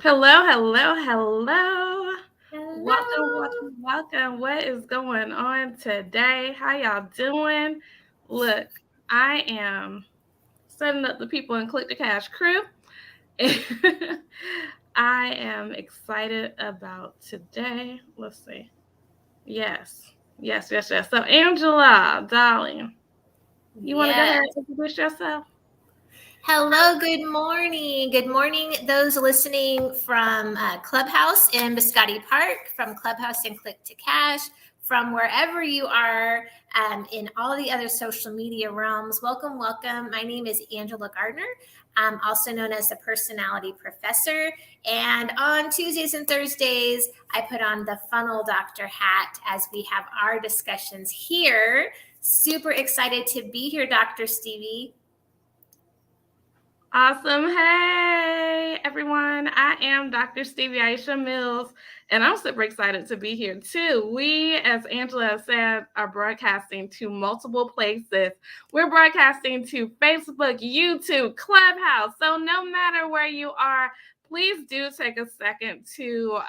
Hello, hello, hello. Welcome, Hello. welcome, welcome. What is going on today? How y'all doing? Look, I am setting up the people in Click the Cash crew. I am excited about today. Let's see. Yes, yes. So, Angela, darling, you want to go ahead Yes. and introduce yourself? Hello. Good morning. Good morning, those listening from Clubhouse in Biscotti Park, from Clubhouse and Click to Cash, from wherever you are in all the other social media realms. Welcome, welcome. My name is Angela Gardner. I'm also known as the Personality Professor. And on Tuesdays and Thursdays, I put on the Funnel Doctor hat as we have our discussions here. Super excited to be here, Dr. Stevie. Awesome. Hey, everyone. I am Dr. Stevie Aisha Mills, and I'm super excited to be here too. We, as Angela said, are broadcasting to multiple places. We're broadcasting to Facebook, YouTube, Clubhouse. So no matter where you are, please do take a second to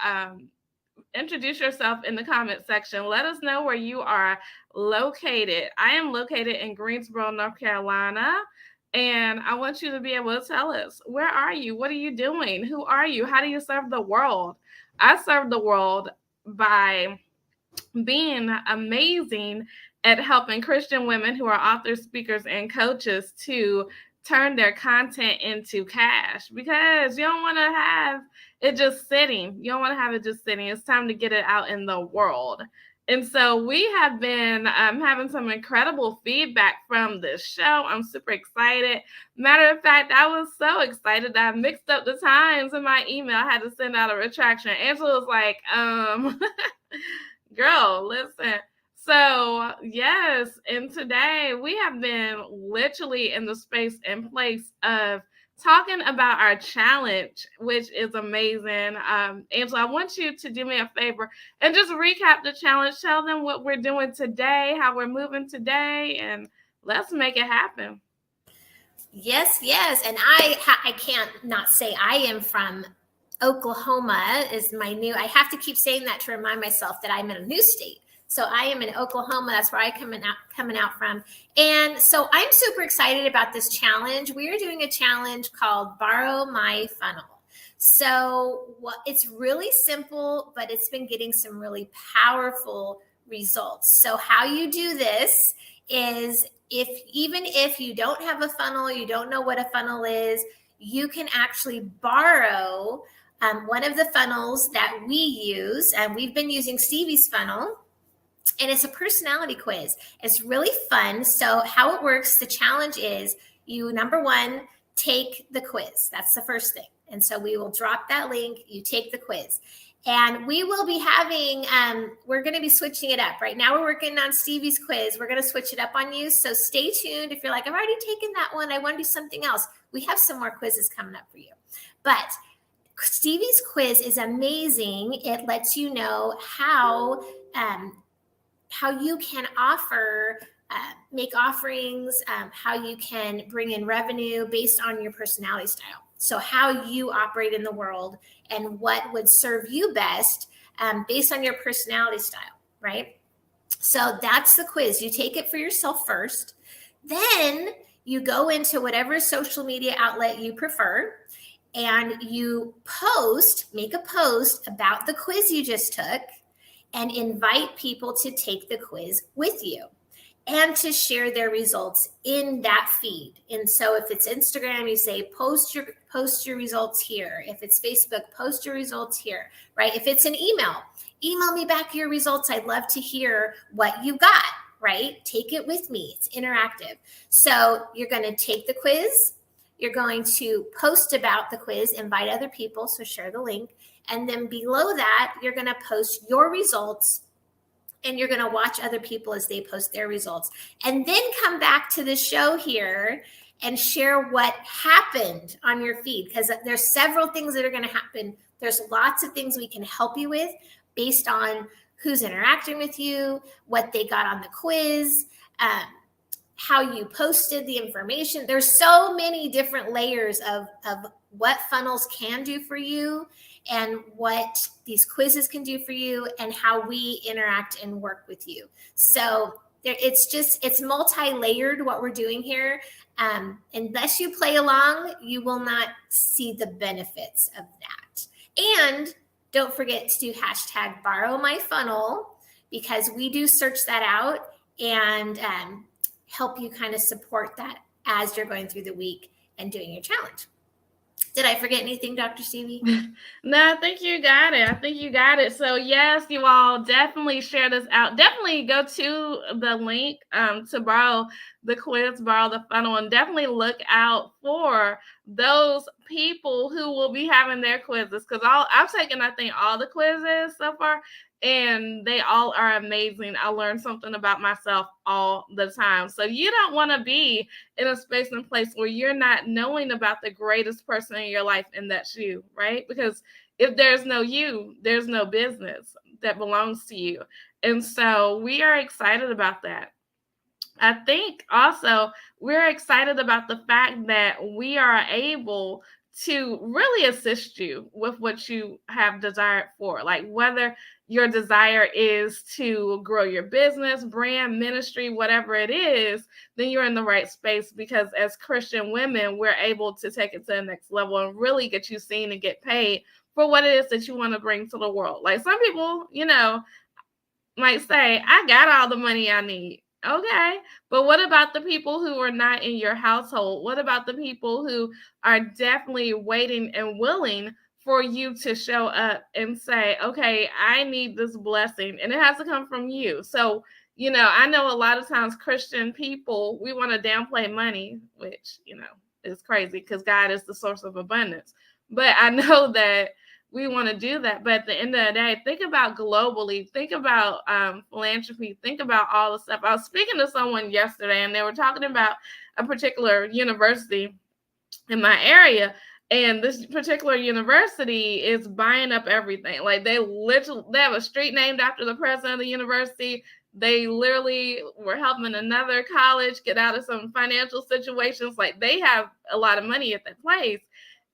introduce yourself in the comment section. Let us know where you are located. I am located in Greensboro, North Carolina. And I want you to be able to tell us, where are you? What are you doing? Who are you? How do you serve the world? I serve the world by being amazing at helping Christian women who are authors, speakers, and coaches to turn their content into cash, because you don't want to have it just sitting. You don't want to have it just sitting. It's time to get it out in the world. And so we have been having some incredible feedback from this show. I'm super excited. Matter of fact, I was so excited that I mixed up the times in my email. I had to send out a retraction. Angela was like, girl, listen. So, yes, and today we have been literally in the space and place of talking about our challenge, which is amazing. Angela, I want you to do me a favor and just recap the challenge. Tell them what we're doing today, how we're moving today, and let's make it happen. Yes. And I can't not say I am from Oklahoma is my new, I have to keep saying that to remind myself that I'm in a new state. So I am in Oklahoma. That's where I coming out from. And so I'm super excited about this challenge. We are doing a challenge called Borrow My Funnel. So it's really simple, but it's been getting some really powerful results. So how you do this is even if you don't have a funnel, you don't know what a funnel is, you can actually borrow one of the funnels that we use. And we've been using Stevie's funnel, and it's a personality quiz. It's really fun. So how it works, the challenge is you, number one, take the quiz. That's the first thing. And so we will drop that link. You take the quiz. And we will be having, we're going to be switching it up. Right now we're working on Stevie's quiz. We're going to switch it up on you. So stay tuned. If you're like, I've already taken that one, I want to do something else, we have some more quizzes coming up for you. But Stevie's quiz is amazing. It lets you know how you can offer, make offerings, how you can bring in revenue based on your personality style. So how you operate in the world and what would serve you best based on your personality style, right? So that's the quiz. You take it for yourself first. Then you go into whatever social media outlet you prefer, and you make a post about the quiz you just took, and invite people to take the quiz with you and to share their results in that feed. And so if it's Instagram, you say post your results here. If it's Facebook, post your results here, right? If it's an email me back your results. I'd love to hear what you got, right? Take it with me. It's interactive. So you're going to take the quiz. You're going to post about the quiz, invite other people, so share the link. And then below that, you're going to post your results, and you're going to watch other people as they post their results. And then come back to the show here and share what happened on your feed, because there's several things that are going to happen. There's lots of things we can help you with based on who's interacting with you, what they got on the quiz, how you posted the information. There's so many different layers of what funnels can do for you and what these quizzes can do for you and how we interact and work with you. So it's multi-layered what we're doing here. Unless you play along, you will not see the benefits of that. And don't forget to do hashtag borrow my funnel, because we do search that out and help you kind of support that as you're going through the week and doing your challenge. Did I forget anything, Dr. Stevie? No, I think you got it. I think you got it. So yes, you all definitely share this out. Definitely go to the link to borrow the quiz, borrow the funnel, and definitely look out for those people who will be having their quizzes. Because I've taken, I think, all the quizzes so far, and they all are amazing. I learn something about myself all the time. So you don't want to be in a space and place where you're not knowing about the greatest person in your life, and that's you, right? Because if there's no you, there's no business that belongs to you. And so we are excited about that. I think also we're excited about the fact that we are able to really assist you with what you have desired for, like whether your desire is to grow your business, brand, ministry, whatever it is, then you're in the right space, because as Christian women, we're able to take it to the next level and really get you seen and get paid for what it is that you want to bring to the world. Like some people, might say, I got all the money I need. Okay. But what about the people who are not in your household? What about the people who are definitely waiting and willing for you to show up and say, okay, I need this blessing, and it has to come from you. So, I know a lot of times Christian people, we want to downplay money, which, is crazy because God is the source of abundance. But I know that we want to do that. But at the end of the day, think about globally, think about philanthropy, think about all the stuff. I was speaking to someone yesterday, and they were talking about a particular university in my area. And this particular university is buying up everything. Like they have a street named after the president of the university. They literally were helping another college get out of some financial situations. Like they have a lot of money at that place.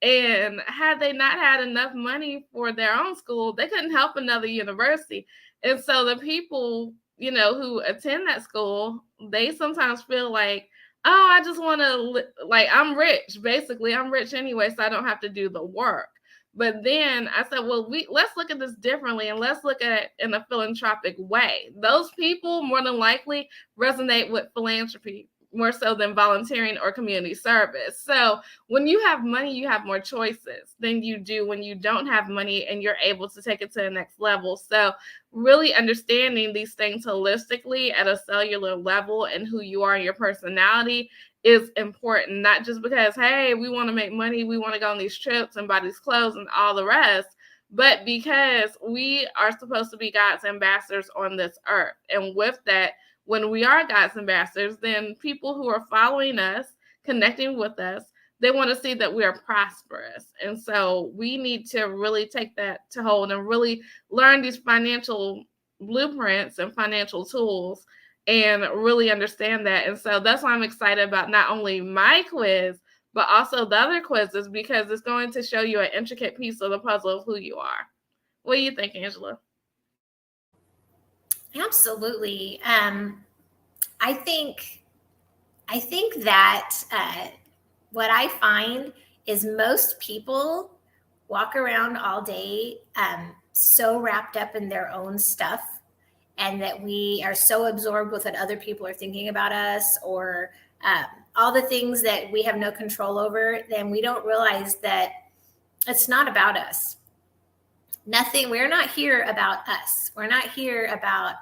And had they not had enough money for their own school, they couldn't help another university. And so the people, who attend that school, they sometimes feel like, oh, I just want to, like, I'm rich. Basically, I'm rich anyway, so I don't have to do the work. But then I said, well, let's look at this differently, and let's look at it in a philanthropic way. Those people more than likely resonate with philanthropy more so than volunteering or community service. So when you have money, you have more choices than you do when you don't have money and you're able to take it to the next level. So really understanding these things holistically at a cellular level and who you are and your personality is important, not just because, hey, we want to make money, we want to go on these trips and buy these clothes and all the rest, but because we are supposed to be God's ambassadors on this earth. And with that, when we are God's ambassadors, then people who are following us, connecting with us, they want to see that we are prosperous. And so we need to really take that to hold and really learn these financial blueprints and financial tools and really understand that. And so that's why I'm excited about not only my quiz, but also the other quizzes, because it's going to show you an intricate piece of the puzzle of who you are. What do you think, Angela? Absolutely. I think that what I find is most people walk around all day so wrapped up in their own stuff, and that we are so absorbed with what other people are thinking about us, or all the things that we have no control over, then we don't realize that it's not about us. We're not here about us. We're not here about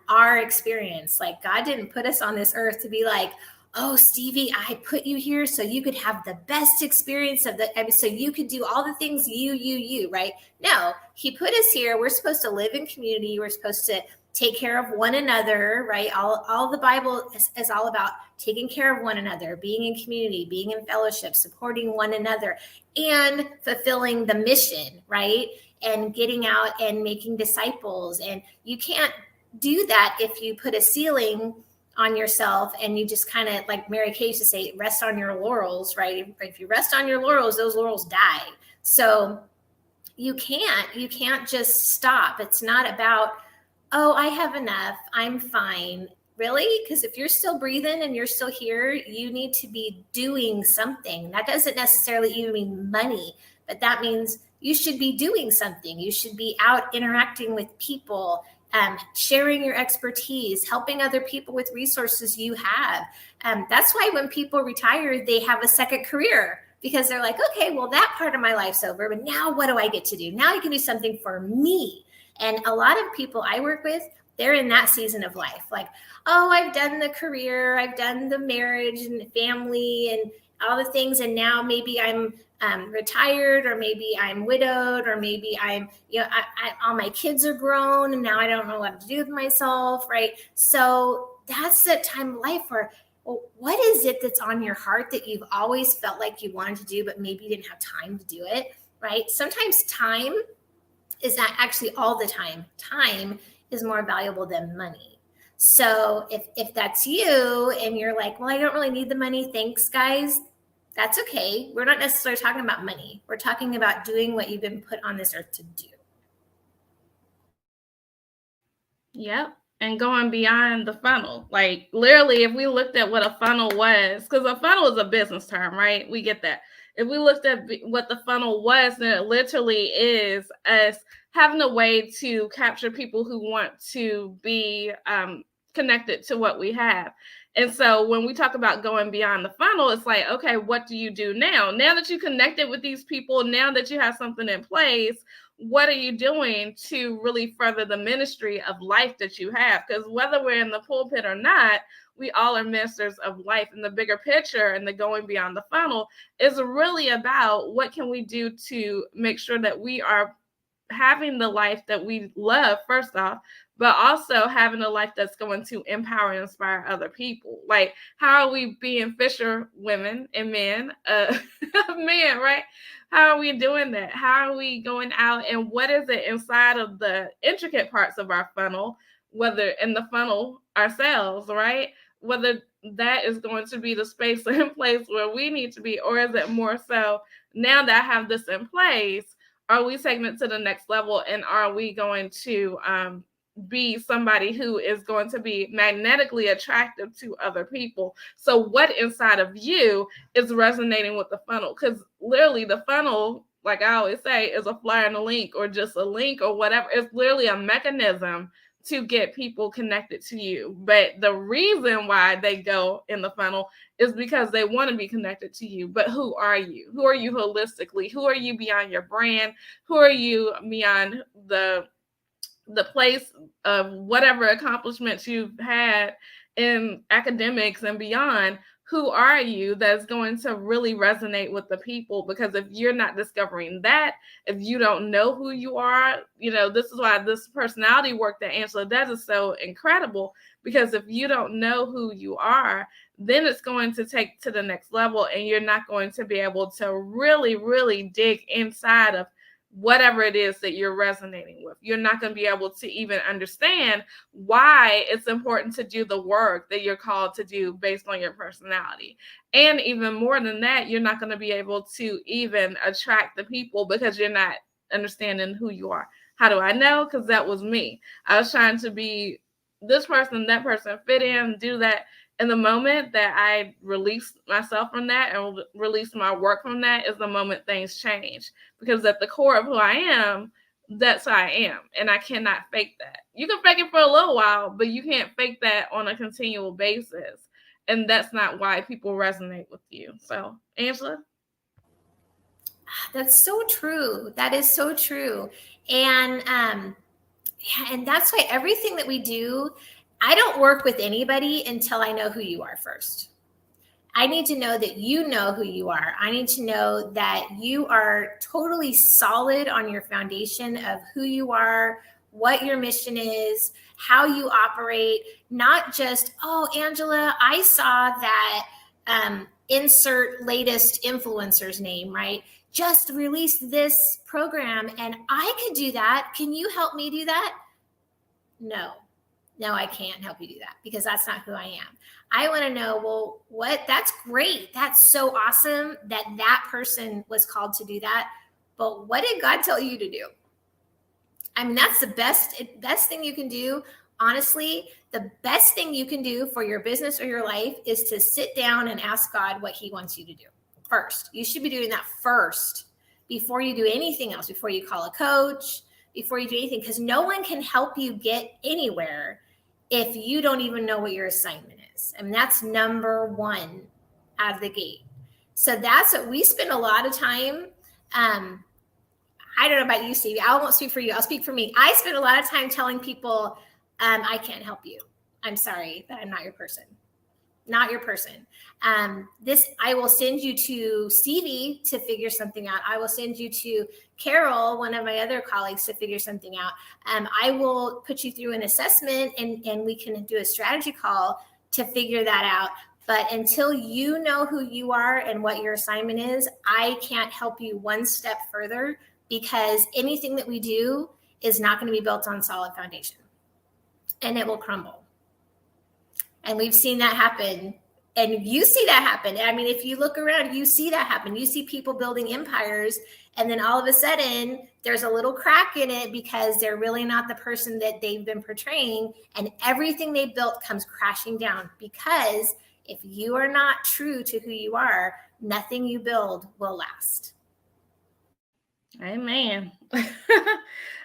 our experience. Like God didn't put us on this earth to be like, oh, Stevie, I put you here so you could have the best experience so you could do all the things you, right? No, he put us here. We're supposed to live in community. We're supposed to take care of one another, right? All the Bible is all about taking care of one another, being in community, being in fellowship, supporting one another, and fulfilling the mission, right? And getting out and making disciples. And you can't do that if you put a ceiling on yourself and you just kind of, like Mary Kay used to say, rest on your laurels, right? If you rest on your laurels, those laurels die. So you can't just stop. It's not about, oh, I have enough, I'm fine. Really? Because if you're still breathing and you're still here, you need to be doing something. That doesn't necessarily even mean money, but that means you should be doing something. You should be out interacting with people, sharing your expertise, helping other people with resources you have. That's why when people retire, they have a second career, because they're like, okay, well, that part of my life's over, but now what do I get to do? Now I can do something for me. And a lot of people I work with, they're in that season of life. Like, oh, I've done the career, I've done the marriage and family and all the things. And now maybe I'm retired, or maybe I'm widowed, or maybe I'm, all my kids are grown and now I don't know what to do with myself, right? So that's the time of life where, well, what is it that's on your heart that you've always felt like you wanted to do, but maybe you didn't have time to do it, right? Sometimes time is not actually all the time. Time is more valuable than money. So if that's you and you're like, well, I don't really need the money, thanks guys, that's okay. We're not necessarily talking about money. We're talking about doing what you've been put on this earth to do. Yep. And going beyond the funnel. Like literally, if we looked at what a funnel was, because a funnel is a business term, right? We get that. If we looked at what the funnel was, then it literally is us having a way to capture people who want to be connected to what we have. And so when we talk about going beyond the funnel, it's like, okay, what do you do now? Now that you connected with these people, now that you have something in place, what are you doing to really further the ministry of life that you have? Because whether we're in the pulpit or not, we all are ministers of life. And the bigger picture and the going beyond the funnel is really about what can we do to make sure that we are having the life that we love, first off, but also having a life that's going to empower and inspire other people. Like, how are we being fisher women and men, men, right? How are we doing that? How are we going out, and what is it inside of the intricate parts of our funnel, whether in the funnel ourselves, right? Whether that is going to be the space and place where we need to be, or is it more so, now that I have this in place, are we taking it to the next level, and are we going to be somebody who is going to be magnetically attractive to other people? So what inside of you is resonating with the funnel? Because literally the funnel, like I always say, is a flyer and a link, or just a link or whatever. It's literally a mechanism to get people connected to you. But the reason why they go in the funnel is because they want to be connected to you. But who are you? Who are you holistically? Who are you beyond your brand? Who are you beyond the place of whatever accomplishments you've had in academics and beyond? Who are you that's going to really resonate with the people? Because if you're not discovering that, if you don't know who you are, this is why this personality work that Angela does is so incredible. Because if you don't know who you are, then it's going to take to the next level, and you're not going to be able to really, really dig inside of whatever it is that you're resonating with. You're not going to be able to even understand why it's important to do the work that you're called to do based on your personality. And even more than that, you're not going to be able to even attract the people because you're not understanding who you are. How do I know? Because that was me. I was trying to be this person, that person, fit in, do that. And the moment that I released myself from that and released my work from that is the moment things change. Because at the core of who I am, that's who I am. And I cannot fake that. You can fake it for a little while, but you can't fake that on a continual basis. And that's not why people resonate with you. So, Angela? That's so true. That is so true. And and that's why everything that we do, I don't work with anybody until I know who you are first. I need to know that you know who you are. I need to know that you are totally solid on your foundation of who you are, what your mission is, how you operate, not just, oh, Angela, I saw that insert latest influencer's name, right? Just released this program and I could do that. Can you help me do that? No. No, I can't help you do that because that's not who I am. I want to know, well, that's great. That's so awesome that that person was called to do that. But what did God tell you to do? I mean, that's the best thing you can do. Honestly, the best thing you can do for your business or your life is to sit down and ask God what he wants you to do first. You should be doing that first before you do anything else, before you call a coach, before you do anything, because no one can help you get anywhere if you don't even know what your assignment is. I mean, that's number one out of the gate. So that's what we spend a lot of time. I don't know about you, Stevie. I won't speak for you. I'll speak for me. I spend a lot of time telling people, I can't help you. I'm sorry, but I'm not your person. Not your person. I will send you to Stevie to figure something out. I will send you to Carol, one of my other colleagues, to figure something out. I will put you through an assessment and we can do a strategy call to figure that out. But until you know who you are and what your assignment is, I can't help you one step further, because anything that we do is not going to be built on solid foundation, and it will crumble. And we've seen that happen. And you see that happen. I mean, if you look around, you see that happen. You see people building empires, and then all of a sudden there's a little crack in it because they're really not the person that they've been portraying, and everything they built comes crashing down. Because if you are not true to who you are, nothing you build will last. Amen.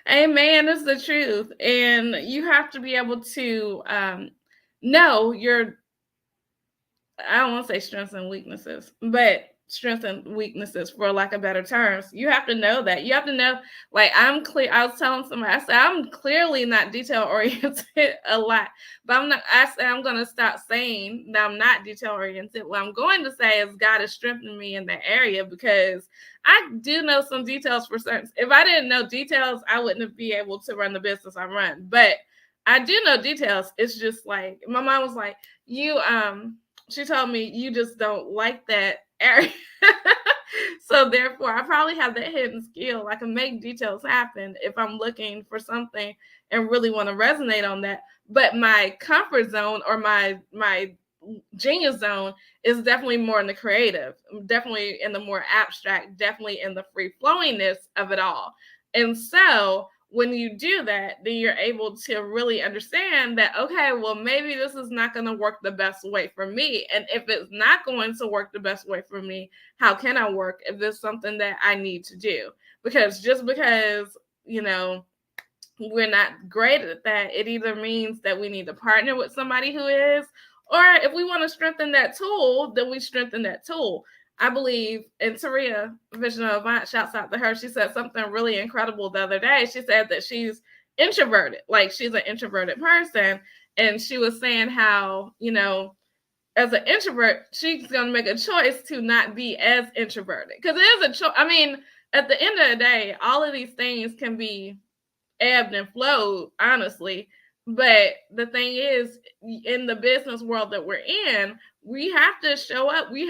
Amen is the truth. And you have to be able to know your, I don't want to say strengths and weaknesses, but strengths and weaknesses, for lack of better terms. You have to know that. You have to know, like, I'm clear. I was telling somebody, I said, I'm clearly not detail oriented a lot, but I said, I'm going to stop saying that I'm not detail oriented. What I'm going to say is God has strengthened me in that area, because I do know some details for certain. If I didn't know details, I wouldn't be able to run the business I run, but I do know details. It's just like, my mom was like, she told me, you just don't like that area. So therefore, I probably have that hidden skill. I can make details happen if I'm looking for something and really want to resonate on that. But my comfort zone, or my genius zone, is definitely more in the creative, definitely in the more abstract, definitely in the free flowingness of it all. And so when you do that, then you're able to really understand that, okay, well, maybe this is not going to work the best way for me. And if it's not going to work the best way for me, how can I work if it's something that I need to do? Because just because, we're not great at that, it either means that we need to partner with somebody who is, or if we want to strengthen that tool, then we strengthen that tool. I believe, and Taria Vision of Avant, shouts out to her, she said something really incredible the other day. She said that she's introverted, like she's an introverted person. And she was saying how, as an introvert, she's going to make a choice to not be as introverted. Because it is a choice. I mean, at the end of the day, all of these things can be ebbed and flowed, honestly. But the thing is, in the business world that we're in, we have to show up. We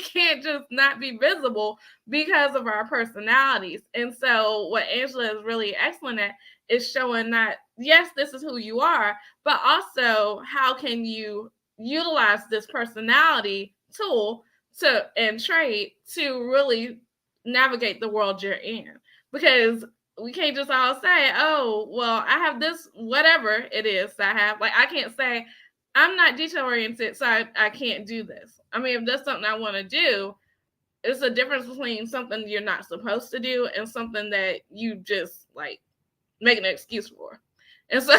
can't just not be visible because of our personalities. And so what Angela is really excellent at is showing that, yes, this is who you are, but also how can you utilize this personality tool and trait to really navigate the world you're in. Because we can't just all say, oh, well, I have this, whatever it is I have. Like, I can't say, I'm not detail oriented, so I can't do this. I mean, if that's something I want to do, it's a difference between something you're not supposed to do and something that you just, like, make an excuse for. And so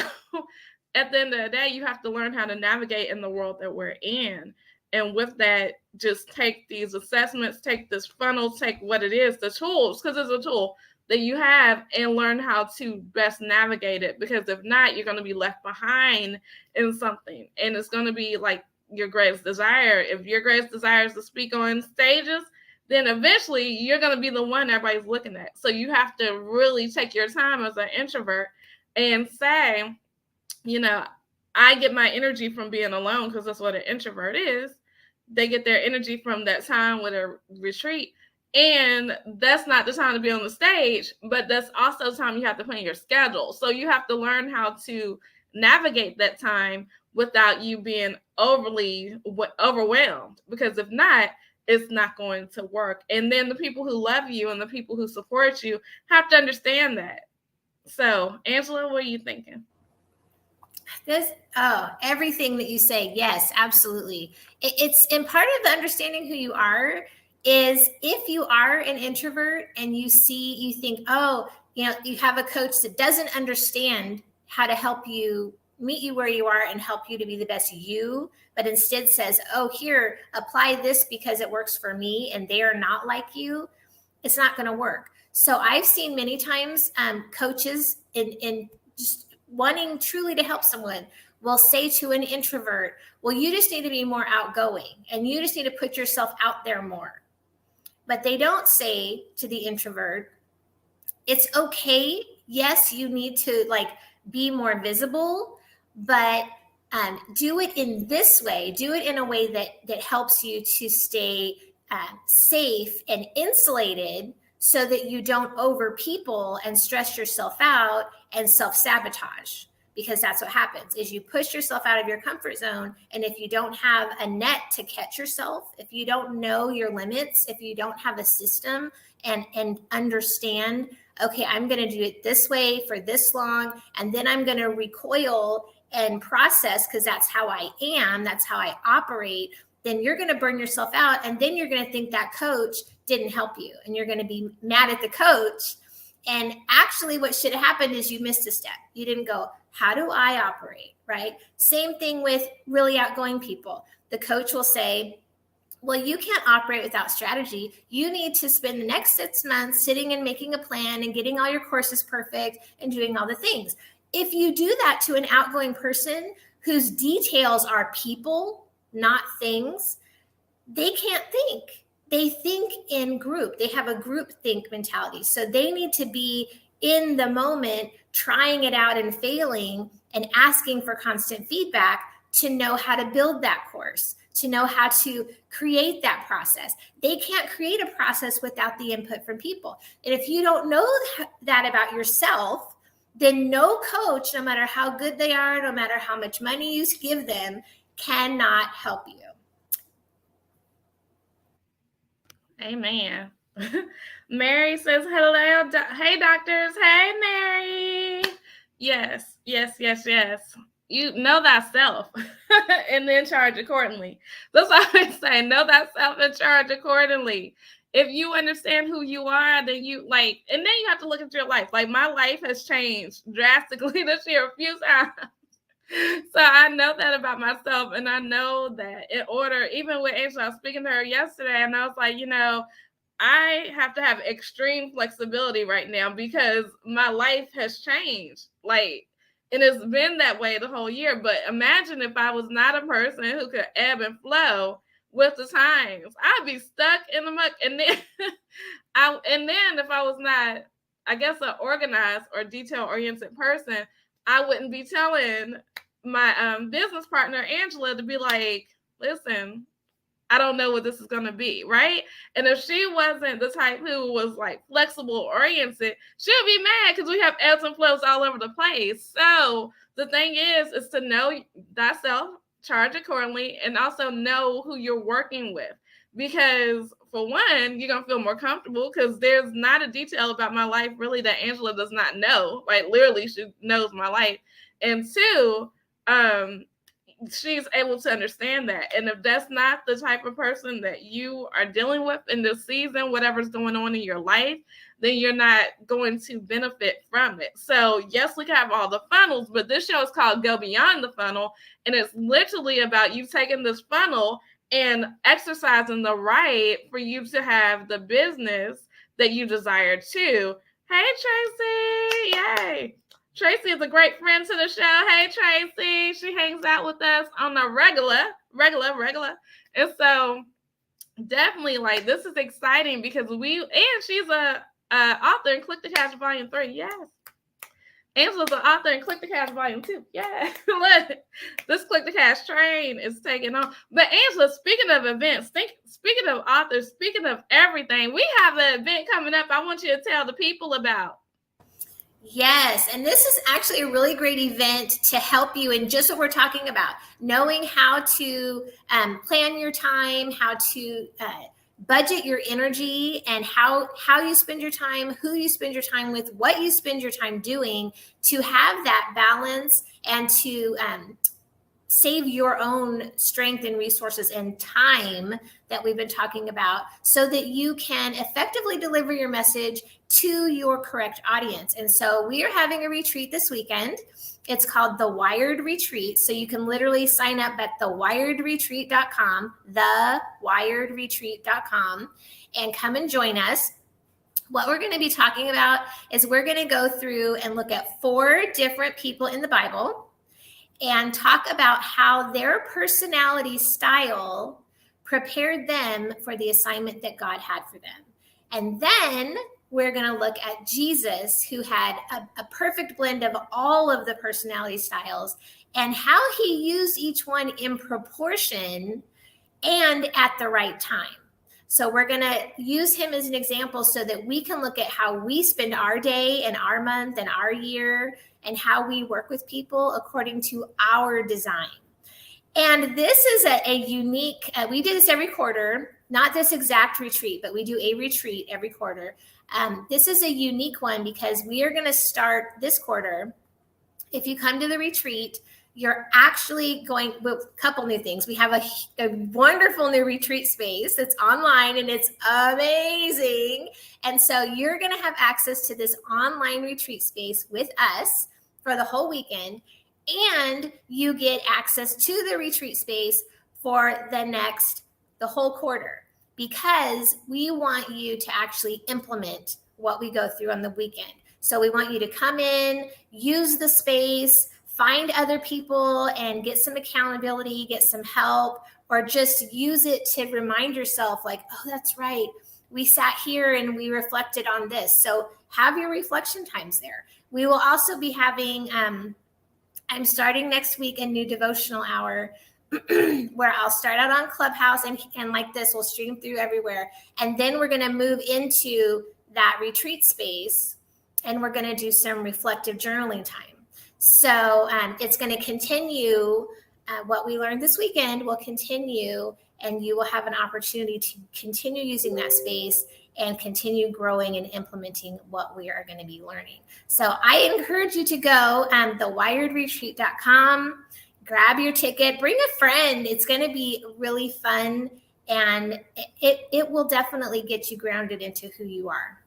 at the end of the day, you have to learn how to navigate in the world that we're in. And with that, just take these assessments, take this funnel, take what it is, the tools, because it's a tool that you have, and learn how to best navigate it. Because if not, you're going to be left behind in something. And it's going to be like your greatest desire. If your greatest desire is to speak on stages, then eventually you're going to be the one everybody's looking at. So you have to really take your time as an introvert and say, I get my energy from being alone, because that's what an introvert is. They get their energy from that time with a retreat. And that's not the time to be on the stage, but that's also time you have to put in your schedule. So you have to learn how to navigate that time without you being overly overwhelmed. Because if not, it's not going to work. And then the people who love you and the people who support you have to understand that. So, Angela, what are you thinking? Everything that you say, yes, absolutely. It's and part of the understanding who you are is if you are an introvert and you think, oh, you have a coach that doesn't understand how to help you meet you where you are and help you to be the best you, but instead says, oh, here, apply this because it works for me, and they are not like you, it's not going to work. So I've seen many times coaches in just wanting truly to help someone will say to an introvert, well, you just need to be more outgoing and you just need to put yourself out there more. But they don't say to the introvert, it's okay. Yes, you need to be more visible, but do it in this way. Do it in a way that helps you to stay safe and insulated so that you don't over people and stress yourself out and self-sabotage. Because that's what happens is you push yourself out of your comfort zone. And if you don't have a net to catch yourself, if you don't know your limits, if you don't have a system and understand, okay, I'm going to do it this way for this long, and then I'm going to recoil and process because that's how I am, that's how I operate, then you're going to burn yourself out. And then you're going to think that coach didn't help you. And you're going to be mad at the coach. And actually what should have happened is you missed a step. You didn't go, how do I operate, right? Same thing with really outgoing people. The coach will say, well, you can't operate without strategy. You need to spend the next 6 months sitting and making a plan and getting all your courses perfect and doing all the things. If you do that to an outgoing person whose details are people, not things, they can't think. They think in group. They have a group think mentality. So they need to be in the moment, trying it out and failing and asking for constant feedback to know how to build that course, to know how to create that process. They can't create a process without the input from people. And if you don't know that about yourself, then no coach, no matter how good they are, no matter how much money you give them, cannot help you. Amen. Mary says, hello. Hey, doctors. Hey, Mary. Yes, yes, yes, yes. You know thyself and then charge accordingly. That's what I say. Know thyself and charge accordingly. If you understand who you are, then you and then you have to look at your life. Like, my life has changed drastically this year a few times. So I know that about myself, and I know that in order, even with Angela, I was speaking to her yesterday, and I was like, I have to have extreme flexibility right now because my life has changed. And it's been that way the whole year. But imagine if I was not a person who could ebb and flow with the times. I'd be stuck in the muck. And then if I was not, I guess, an organized or detail-oriented person, I wouldn't be telling my business partner, Angela, to be like, listen, I don't know what this is going to be, right? And if she wasn't the type who was flexible oriented, she'll be mad because we have ebbs and flows all over the place. So the thing is to know thyself, charge accordingly, and also know who you're working with. Because for one, you're going to feel more comfortable because there's not a detail about my life really that Angela does not know. Literally, she knows my life. And two, she's able to understand that. And if that's not the type of person that you are dealing with in this season, whatever's going on in your life, then you're not going to benefit from it. So yes, we can have all the funnels, but this show is called Go Beyond the Funnel. And it's literally about you taking this funnel and exercising the right for you to have the business that you desire to. Hey, Tracy. Yay. Tracy is a great friend to the show. Hey, Tracy. She hangs out with us on a regular. And so definitely this is exciting because she's a author in Click to Cash Volume 3. Yes. Angela's an author in Click to Cash Volume 2. Yeah. Look, this Click to Cash train is taking on. But Angela, speaking of events, speaking of authors, speaking of everything, we have an event coming up I want you to tell the people about. Yes, and this is actually a really great event to help you in just what we're talking about, knowing how to plan your time, how to budget your energy, and how you spend your time, who you spend your time with, what you spend your time doing, to have that balance and to save your own strength and resources and time that we've been talking about, so that you can effectively deliver your message to your correct audience. And so we are having a retreat this weekend. It's called the Wired Retreat. So you can literally sign up at thewiredretreat.com, thewiredretreat.com, and come and join us. What we're going to be talking about is we're going to go through and look at 4 different people in the Bible and talk about how their personality style prepared them for the assignment that God had for them. And then we're going to look at Jesus, who had a perfect blend of all of the personality styles, and how he used each one in proportion and at the right time. So we're going to use him as an example so that we can look at how we spend our day and our month and our year, and how we work with people according to our design. And this is a unique, we do this every quarter, not this exact retreat, but we do a retreat every quarter. This is a unique one because we are going to start this quarter. If you come to the retreat, you're actually going with a couple new things. We have a wonderful new retreat space that's online, and it's amazing. And so you're going to have access to this online retreat space with us for the whole weekend. And you get access to the retreat space for the whole quarter, because we want you to actually implement what we go through on the weekend. So we want you to come in, use the space, find other people and get some accountability, get some help, or just use it to remind yourself, like, oh, that's right, we sat here and we reflected on this. So have your reflection times there. We will also be having, I'm starting next week, a new devotional hour where I'll start out on Clubhouse, and like this, we'll stream through everywhere. And then we're going to move into that retreat space, and we're going to do some reflective journaling time. So it's going to continue. What we learned this weekend will continue, and you will have an opportunity to continue using that space and continue growing and implementing what we are going to be learning. So I encourage you to go thewiredretreat.com, grab your ticket, bring a friend. It's going to be really fun, and it will definitely get you grounded into who you are.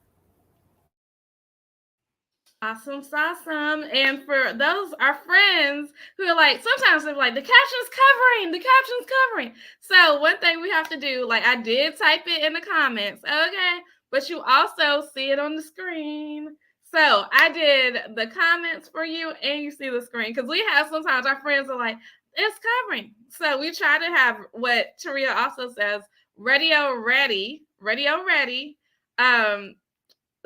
Awesome, awesome. And for those, our friends who are like, sometimes they're like, the caption's covering. So one thing we have to do, like I did type it in the comments, okay? But you also see it on the screen. So I did the comments for you, and you see the screen. Because we have sometimes our friends are like, it's covering. So we try to have what Taria also says, radio ready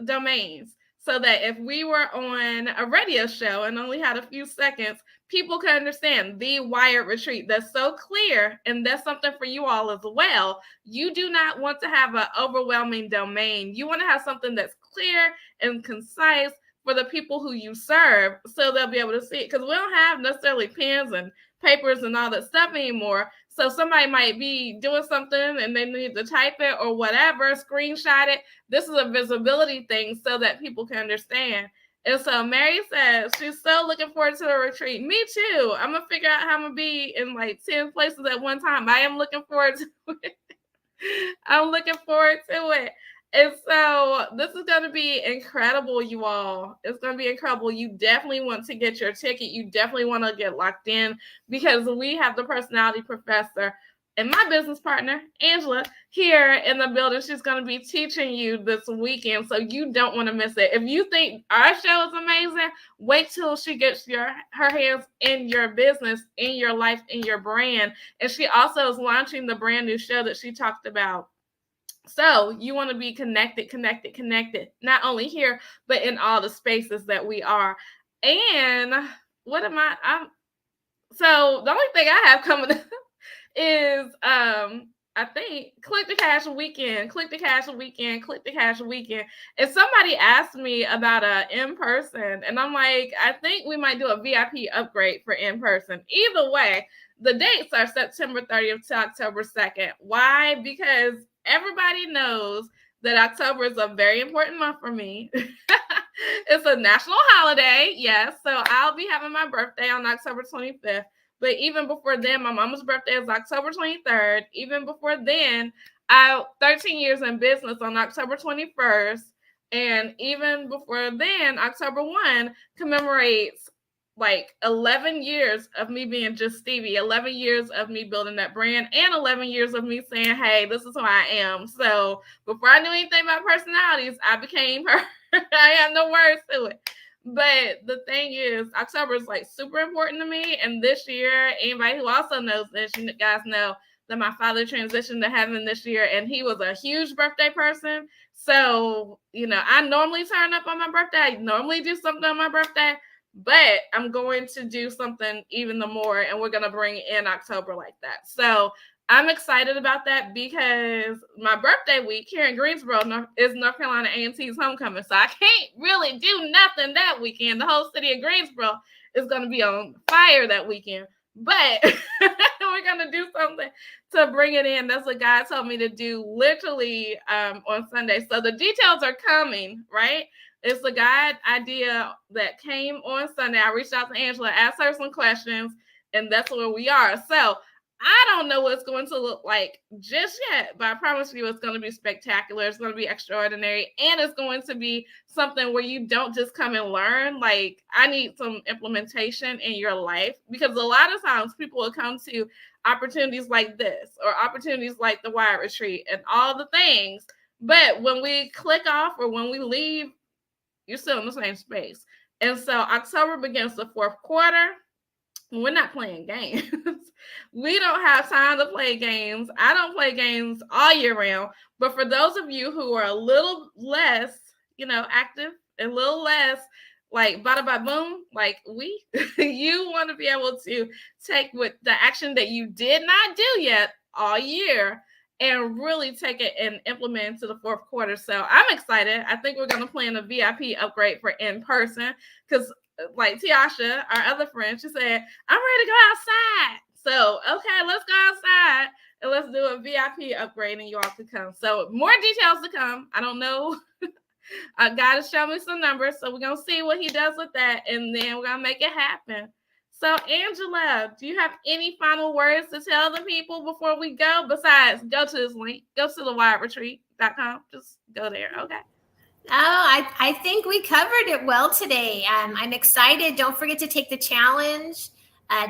domains, so that if we were on a radio show and only had a few seconds, people can understand the Wired Retreat. That's so clear, and that's something for you all as well. You do not want to have an overwhelming domain. You want to have something that's clear and concise for the people who you serve, so they'll be able to see it, because we don't have necessarily pens and papers and all that stuff anymore. So somebody might be doing something and they need to type it or whatever, screenshot it. This is a visibility thing so that people can understand. And so Mary says she's so looking forward to the retreat. Me too. I'm going to figure out how I'm going to be in like 10 places at one time. I am looking forward to it. I'm looking forward to it. And so this is going to be incredible, you all. It's going to be incredible. You definitely want to get your ticket. You definitely want to get locked in, because we have the personality professor and my business partner, Angela, here in the building. She's going to be teaching you this weekend, so you don't want to miss it. If you think our show is amazing, wait till she gets her hands in your business, in your life, in your brand. And she also is launching the brand new show that she talked about. So you want to be connected, not only here, but in all the spaces that we are. And so the only thing I have coming up is I think click the cash weekend, click the cash weekend, click the cash weekend. And somebody asked me about a in person, and I'm like, I think we might do a VIP upgrade for in person. Either way, the dates are September 30th to October 2nd. Why? Because everybody knows that October is a very important month for me. It's a national holiday, yes. So I'll be having my birthday on October 25th. But even before then, my mama's birthday is October 23rd. Even before then, I 13 years in business on October 21st. And even before then, October 1 commemorates like 11 years of me being just Stevie, 11 years of me building that brand, and 11 years of me saying, hey, this is who I am. So before I knew anything about personalities, I became her. I have no words to it. But the thing is, October is like super important to me. And this year, anybody who also knows this, you guys know that my father transitioned to heaven this year, and he was a huge birthday person. So, I normally turn up on my birthday. I normally do something on my birthday, but I'm going to do something even the more, and we're going to bring in October like that. So I'm excited about that because my birthday week here in Greensboro is North Carolina A&T's homecoming. So I can't really do nothing that weekend. The whole city of Greensboro is going to be on fire that weekend. But we're going to do something to bring it in. That's what God told me to do literally on Sunday. So the details are coming, right? It's a God idea that came on Sunday. I reached out to Angela, asked her some questions, and that's where we are. So I don't know what it's going to look like just yet, but I promise you it's going to be spectacular. It's going to be extraordinary, and it's going to be something where you don't just come and learn. Like, I need some implementation in your life, because a lot of times people will come to opportunities like this or opportunities like the Wire Retreat and all the things. But when we click off or when we leave, you're still in the same space. And so October begins the fourth quarter. We're not playing games. We don't have time to play games. I don't play games all year round. But for those of you who are a little less, active, and a little less like bada bada boom, like you want to be able to take with the action that you did not do yet all year and really take it and implement to the fourth quarter. So I'm excited. I think we're going to plan a VIP upgrade for in person, because like Tiasha, our other friend, she said, I'm ready to go outside. So, okay, let's go outside and let's do a VIP upgrade and you all can come. So more details to come. I don't know. God has shown me some numbers, so we're going to see what he does with that, and then we're going to make it happen. So, Angela, do you have any final words to tell the people before we go? Besides, go to this link. Go to thewireretreat.com. Just go there, okay? Oh, I think we covered it well today. I'm excited. Don't forget to take the challenge.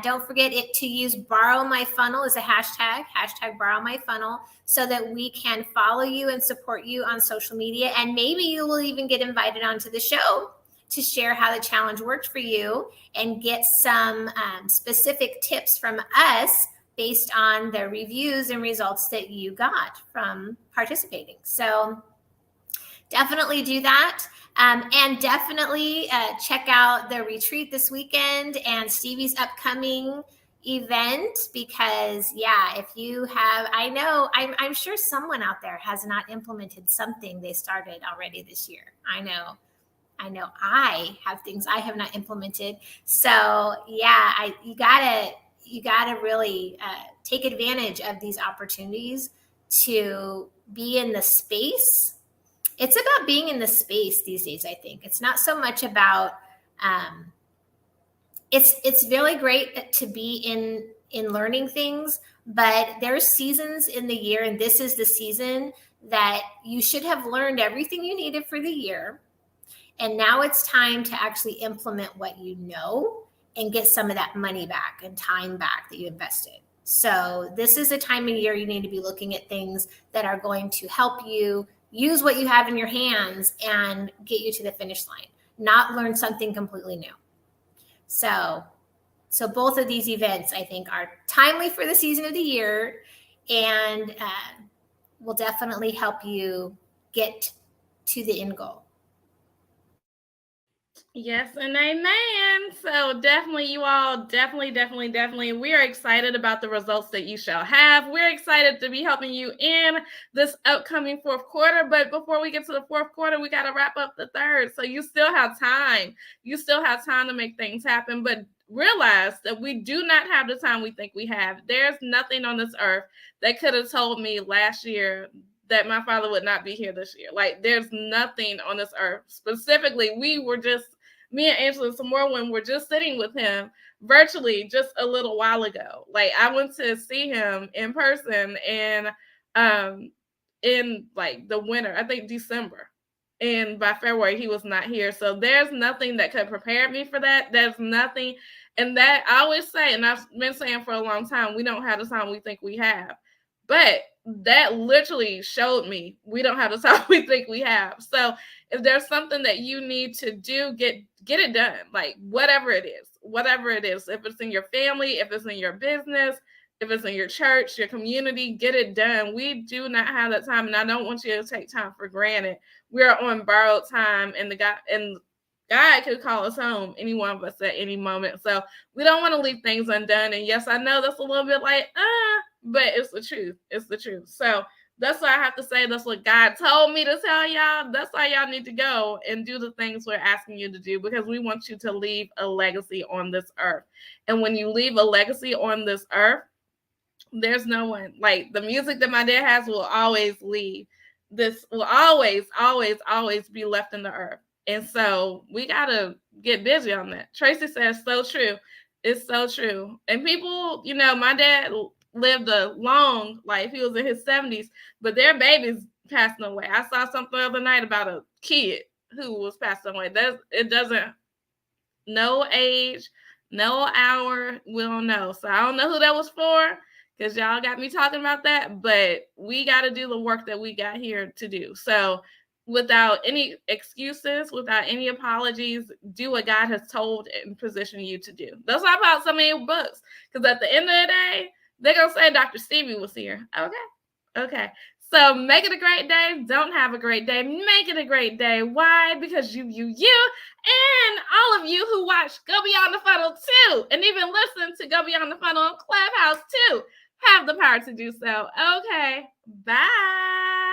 Don't forget to use Borrow My Funnel as a hashtag Borrow My Funnel, so that we can follow you and support you on social media. And maybe you will even get invited onto the show to share how the challenge worked for you and get some specific tips from us based on the reviews and results that you got from participating. So definitely do that. And definitely check out the retreat this weekend and Stevie's upcoming event, because if you have, I'm sure someone out there has not implemented something they started already this year. I know I have things I have not implemented. So you gotta really take advantage of these opportunities to be in the space. It's about being in the space these days. I think it's not so much about it's really great to be in learning things, but there's seasons in the year, and this is the season that you should have learned everything you needed for the year. And now it's time to actually implement what you know and get some of that money back and time back that you invested. So this is a time of year you need to be looking at things that are going to help you use what you have in your hands and get you to the finish line, not learn something completely new. So both of these events, I think, are timely for the season of the year, and will definitely help you get to the end goal. Yes and amen. So definitely, you all, definitely, we are excited about the results that you shall have. We're excited to be helping you in this upcoming fourth quarter. But before we get to the fourth quarter, we got to wrap up the third. So you still have time. You still have time to make things happen. But realize that we do not have the time we think we have. There's nothing on this earth that could have told me last year that my father would not be here this year. Like, there's nothing on this earth. Specifically, me and Angela and some more women were just sitting with him virtually just a little while ago. Like, I went to see him in person and in like the winter, I think December. And by February, he was not here. So there's nothing that could prepare me for that. There's nothing. And that I always say, and I've been saying for a long time, we don't have the time we think we have. But that literally showed me we don't have the time we think we have. So if there's something that you need to do, get it done. Like, whatever it is, if it's in your family, if it's in your business, if it's in your church, your community, get it done. We do not have that time, and I don't want you to take time for granted. We are on borrowed time, and God could call us home, any one of us at any moment. So we don't want to leave things undone. And yes, I know that's a little bit like, but it's the truth. It's the truth. So that's what I have to say. That's what God told me to tell y'all. That's why y'all need to go and do the things we're asking you to do, because we want you to leave a legacy on this earth. And when you leave a legacy on this earth, there's no one like the music that my dad has will always leave. This will always, always, always be left in the earth. And so we gotta get busy on that. Tracy says so true. It's so true. And people, my dad lived a long life. He was in his 70s, but their babies passing away. I saw something the other night about a kid who was passing away. It doesn't, no age, no hour, we don't know. So I don't know who that was for, because y'all got me talking about that, but we got to do the work that we got here to do. So without any excuses, without any apologies, do what God has told and positioned you to do. That's why I bought so many books, because at the end of the day, they're going to say Dr. Stevie was here. Okay. So make it a great day. Don't have a great day. Make it a great day. Why? Because you, and all of you who watch Go Beyond the Funnel too, and even listen to Go Beyond the Funnel on Clubhouse too, have the power to do so. Okay. Bye.